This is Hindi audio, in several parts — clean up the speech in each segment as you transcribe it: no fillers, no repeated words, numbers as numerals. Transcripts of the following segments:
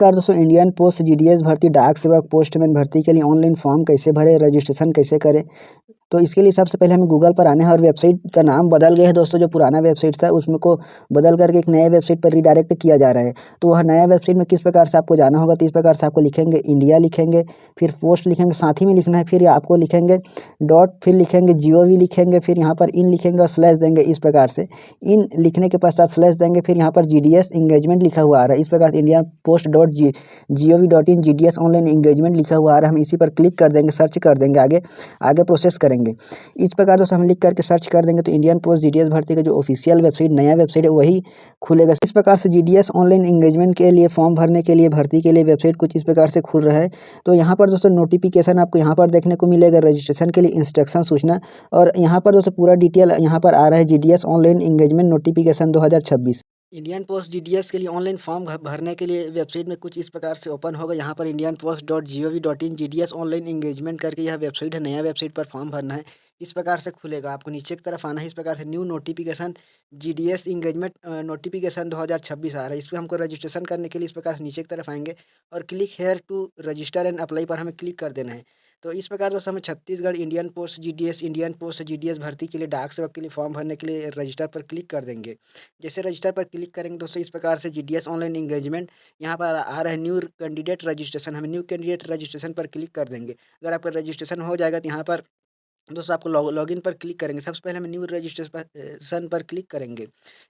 नमस्कार दोस्तों, इंडियन पोस्ट जीडीएस भर्ती, डाक सेवक, पोस्टमैन भर्ती के लिए ऑनलाइन फॉर्म कैसे भरें, रजिस्ट्रेशन कैसे करें। तो इसके लिए सबसे पहले हमें गूगल पर आना है और वेबसाइट का नाम बदल गया है दोस्तों। जो पुराना वेबसाइट था उसमें को बदल करके एक नए वेबसाइट पर रीडायरेक्ट किया जा रहा है। तो वह नया वेबसाइट में किस प्रकार से आपको जाना होगा, तो इस प्रकार से आपको लिखेंगे इंडिया, लिखेंगे फिर पोस्ट लिखेंगे, साथ ही में लिखना है, फिर आपको लिखेंगे डॉट, फिर लिखेंगे GOV लिखेंगे, फिर यहाँ पर इन लिखेंगे और स्लैश देंगे। इस प्रकार से इन लिखने के पश्चात स्लैश देंगे, फिर यहाँ पर GDS इंगेजमेंट लिखा हुआ आ रहा है। इस प्रकार से India post .gov.in GDS online engagement लिखा हुआ आ रहा है। हम इसी पर क्लिक कर देंगे, सर्च कर देंगे, आगे आगे प्रोसेस करेंगे। इस प्रकार दोस्तों हम लिख करके सर्च कर देंगे तो इंडियन पोस्ट जीडीएस भर्ती का जो ऑफिशियल वेबसाइट, नया वेबसाइट है, वही खुलेगा। इस प्रकार से जीडीएस ऑनलाइन एंगेजमेंट के लिए फॉर्म भरने के लिए, भर्ती के लिए वेबसाइट कुछ इस प्रकार से खुल रहा है। तो यहाँ पर दोस्तों नोटिफिकेशन आपको यहाँ पर देखने को मिलेगा, रजिस्ट्रेशन के लिए इंस्ट्रक्शन सूचना, और यहाँ पर दोस्तों पूरा डिटेल यहाँ पर आ रहा है, GDS online engagement notification 2026। Indian post GDS के लिए ऑनलाइन फॉर्म भरने के लिए वेबसाइट में कुछ इस प्रकार से ओपन होगा। यहाँ पर indianpost.gov.in GDS ऑनलाइन एंगेजमेंट करके यह वेबसाइट है, नया वेबसाइट पर फॉर्म भरना है। इस प्रकार से खुलेगा, आपको नीचे की तरफ आना है। इस प्रकार से new notification GDS engagement notification 2026 आ रहा है। इस पर हमको रजिस्ट्रेशन करने के लिए इस प्रकार से नीचे की तरफ आएंगे और click here to register and apply पर हमें क्लिक कर देना है। तो इस प्रकार दोस्तों हमें छत्तीसगढ़ इंडियन पोस्ट जीडीएस भर्ती के लिए, डाक सेवक के लिए फॉर्म भरने के लिए रजिस्टर पर क्लिक कर देंगे। जैसे रजिस्टर पर क्लिक करेंगे दोस्तों, इस प्रकार से जीडीएस ऑनलाइन एंगेजमेंट यहाँ पर आ रहा है, न्यू कैंडिडेट रजिस्ट्रेशन। हमें न्यू कैंडिडेट रजिस्ट्रेशन पर क्लिक कर देंगे। अगर आपका रजिस्ट्रेशन हो जाएगा तो यहाँ पर दोस्तों आपको लॉगिन पर क्लिक करेंगे। सबसे पहले हम न्यू रजिस्ट्रेशन पर क्लिक करेंगे।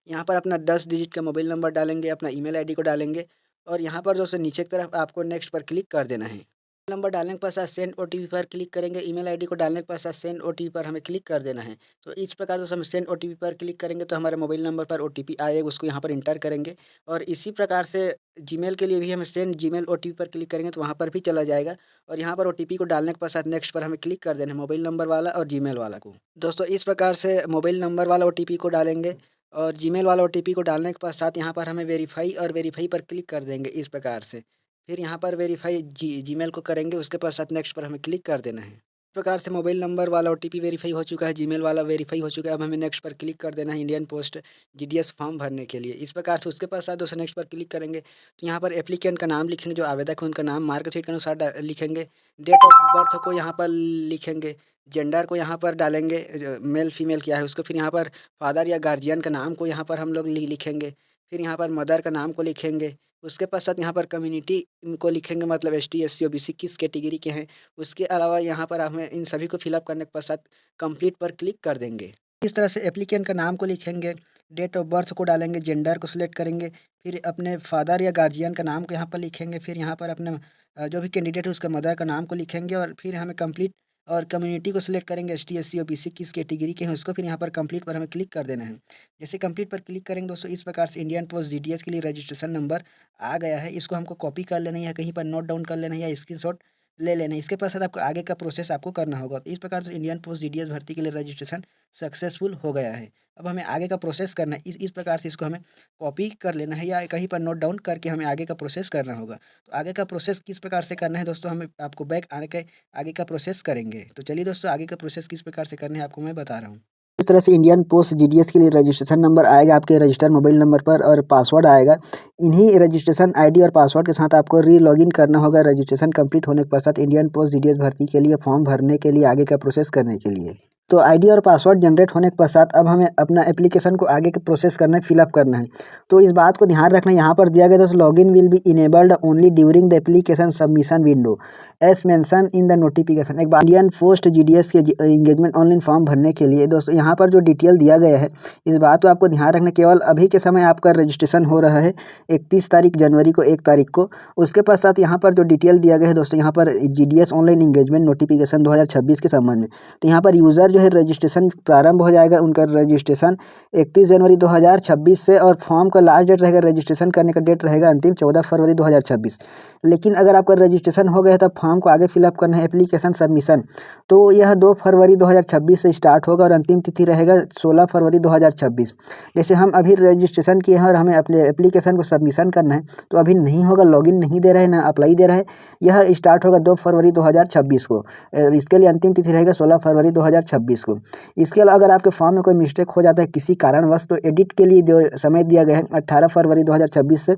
यहाँ पर अपना 10 डिजिट का मोबाइल नंबर डालेंगे, अपना ईमेल आईडी को डालेंगे और यहाँ पर दोस्तों नीचे की तरफ आपको नेक्स्ट पर क्लिक कर देना है। नंबर डालने के पश्चात सेंड ओटीपी पर क्लिक करेंगे। ईमेल आईडी को डालने के पश्चात सेंड ओटीपी पर हमें क्लिक कर देना है। तो इस प्रकार दोस्तों हम सेंड ओटीपी पर क्लिक करेंगे तो हमारे मोबाइल नंबर पर ओटीपी आएगा, उसको यहाँ पर इंटर करेंगे। और इसी प्रकार से जीमेल के लिए भी हमें सेंड जीमेल ओटीपी पर क्लिक करेंगे तो वहाँ पर भी चला जाएगा। और यहाँ पर ओटीपी को डालने के पश्चात नेक्स्ट पर हमें क्लिक कर देना है, मोबाइल नंबर वाला और जीमेल वाला को। दोस्तों इस प्रकार से मोबाइल नंबर वाला ओटीपी को डालेंगे और जीमेल वाला ओटीपी को डालने के पश्चात यहाँ पर हमें वेरीफाई पर क्लिक कर देंगे इस प्रकार से। फिर यहाँ पर वेरीफाई जीमेल को करेंगे, उसके पश्चात नेक्स्ट पर हमें क्लिक कर देना है। इस प्रकार से मोबाइल नंबर वाला ओटीपी वेरीफाई हो चुका है, जीमेल वाला वेरीफाई हो चुका है। अब हमें नेक्स्ट पर क्लिक कर देना है इंडियन पोस्ट जीडीएस फॉर्म भरने के लिए। इस प्रकार से उसके पश्चात दोस्तों नेक्स्ट पर क्लिक करेंगे तो यहाँ पर एप्लीकेंट का नाम लिखेंगे, जो आवेदक है उनका नाम मार्कशीट के अनुसार लिखेंगे। डेट ऑफ बर्थ को यहाँ पर लिखेंगे, जेंडर को यहाँ पर डालेंगे, मेल फीमेल क्या है उसको। फिर यहाँ पर फादर या गार्जियन का नाम को यहाँ पर हम लोग लिखेंगे। फिर यहाँ पर मदर का नाम को लिखेंगे। उसके पश्चात यहाँ पर कम्युनिटी को लिखेंगे, मतलब ST SC OBC किस कैटेगरी के हैं। उसके अलावा यहाँ पर हमें इन सभी को फिलअप करने के पश्चात कंप्लीट पर क्लिक कर देंगे। इस तरह से एप्लीकेंट का नाम को लिखेंगे, डेट ऑफ बर्थ को डालेंगे, जेंडर को सिलेक्ट करेंगे, फिर अपने फादर या गार्जियन का नाम को यहाँ पर लिखेंगे। फिर यहाँ पर अपने जो भी कैंडिडेट है उसका मदर का नाम को लिखेंगे और फिर हमें कंप्लीट और कम्युनिटी को सिलेक्ट करेंगे, ST SC OBC किस कैटेगरी के हैं उसको। फिर यहाँ पर कंप्लीट पर हमें क्लिक कर देना है। जैसे कंप्लीट पर क्लिक करेंगे दोस्तों, इस प्रकार से इंडियन पोस्ट जीडीएस के लिए रजिस्ट्रेशन नंबर आ गया है। इसको हमको कॉपी कर लेना है या कहीं पर नोट डाउन कर लेना है या स्क्रीनशॉट ले लेना है। इसके पश्चात आपको आगे का प्रोसेस आपको करना होगा। तो इस प्रकार से इंडियन पोस्ट जीडीएस भर्ती के लिए रजिस्ट्रेशन सक्सेसफुल हो गया है। अब हमें आगे का प्रोसेस करना है। इस प्रकार से इसको हमें कॉपी कर लेना है या कहीं पर नोट डाउन करके हमें आगे का प्रोसेस करना होगा। तो आगे का प्रोसेस किस प्रकार से करना है दोस्तों, हमें आपको बैक आने के आगे का प्रोसेस करेंगे। तो चलिए दोस्तों, आगे का प्रोसेस किस प्रकार से करना है आपको मैं बता रहा हूँ। इस तरह से इंडियन पोस्ट जीडीएस के लिए रजिस्ट्रेशन नंबर आएगा आपके रजिस्टर्ड मोबाइल नंबर पर और पासवर्ड आएगा। इन्हीं रजिस्ट्रेशन आईडी और पासवर्ड के साथ आपको लॉगिन करना होगा। रजिस्ट्रेशन कंप्लीट होने के पश्चात इंडियन पोस्ट जीडीएस भर्ती के लिए फॉर्म भरने के लिए, आगे का प्रोसेस करने के लिए। तो आईडी और पासवर्ड जनरेट होने के पश्चात अब हमें अपना एप्लीकेशन को आगे के प्रोसेस करना है, फिलअप करना है। तो इस बात को ध्यान रखना, यहाँ पर दिया गया दोस्तों, login will be enabled only during the application submission window as mention in the notification. एक बार इंडियन पोस्ट जीडीएस के एंगेजमेंट ऑनलाइन फॉर्म भरने के लिए दोस्तों यहाँ पर जो डिटेल दिया गया है, इस बात को आपको ध्यान रखना। केवल अभी के समय आपका रजिस्ट्रेशन हो रहा है 31 तारीख जनवरी को, 1 तारीख को। उसके पश्चात यहाँ पर जो डिटेल दिया गया है दोस्तों, यहाँ पर जीडीएस ऑनलाइन एंगेजमेंट नोटिफिकेशन 2026 के संबंध में, तो यहाँ पर यूज़र जो है रजिस्ट्रेशन प्रारंभ हो जाएगा उनका रजिस्ट्रेशन 31 जनवरी 2026 से, और फॉर्म का लास्ट डेट रहेगा, रजिस्ट्रेशन करने का डेट रहेगा अंतिम 14 फरवरी 2026। लेकिन अगर आपका रजिस्ट्रेशन हो गया है तो फॉर्म को आगे फिलअप करना है, एप्लीकेशन सबमिशन, तो यह 2 फरवरी 2026 से स्टार्ट होगा और अंतिम तिथि रहेगा 16 फरवरी 2026। जैसे हम अभी रजिस्ट्रेशन किए हैं और हमें अपने एप्लीकेशन को सबमिशन करना है, तो अभी नहीं होगा, लॉगिन नहीं दे रहा है, ना अप्लाई दे रहा है। यह स्टार्ट होगा 2 फरवरी 2026 को और इसके लिए अंतिम तिथि रहेगा 16 फरवरी 2026। 2026 को। इसके अलावा अगर आपके फॉर्म में कोई मिस्टेक हो जाता है किसी कारणवश, तो एडिट के लिए जो समय दिया गया है 18 फरवरी 2026 से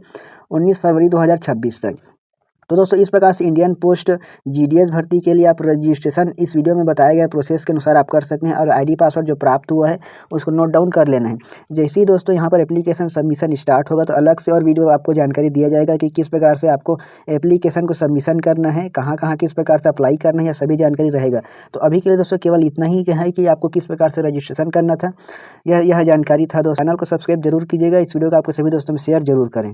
19 फरवरी 2026 तक। तो दोस्तों इस प्रकार से इंडियन पोस्ट जीडीएस भर्ती के लिए आप रजिस्ट्रेशन इस वीडियो में बताए गए प्रोसेस के अनुसार आप कर सकते हैं, और आईडी पासवर्ड जो प्राप्त हुआ है उसको नोट डाउन कर लेना है। जैसे ही दोस्तों यहाँ पर एप्लीकेशन सबमिशन स्टार्ट होगा तो अलग से और वीडियो आपको जानकारी दिया जाएगा कि किस प्रकार से आपको एप्लीकेशन को सबमिशन करना है, कहाँ कहाँ किस प्रकार से अप्लाई करना है, यह सभी जानकारी रहेगा। तो अभी के लिए दोस्तों केवल इतना ही है कि आपको किस प्रकार से रजिस्ट्रेशन करना था, यह जानकारी था। दोस्तों चैनल को सब्सक्राइब जरूर कीजिएगा, इस वीडियो को आपके सभी दोस्तों में शेयर जरूर करें।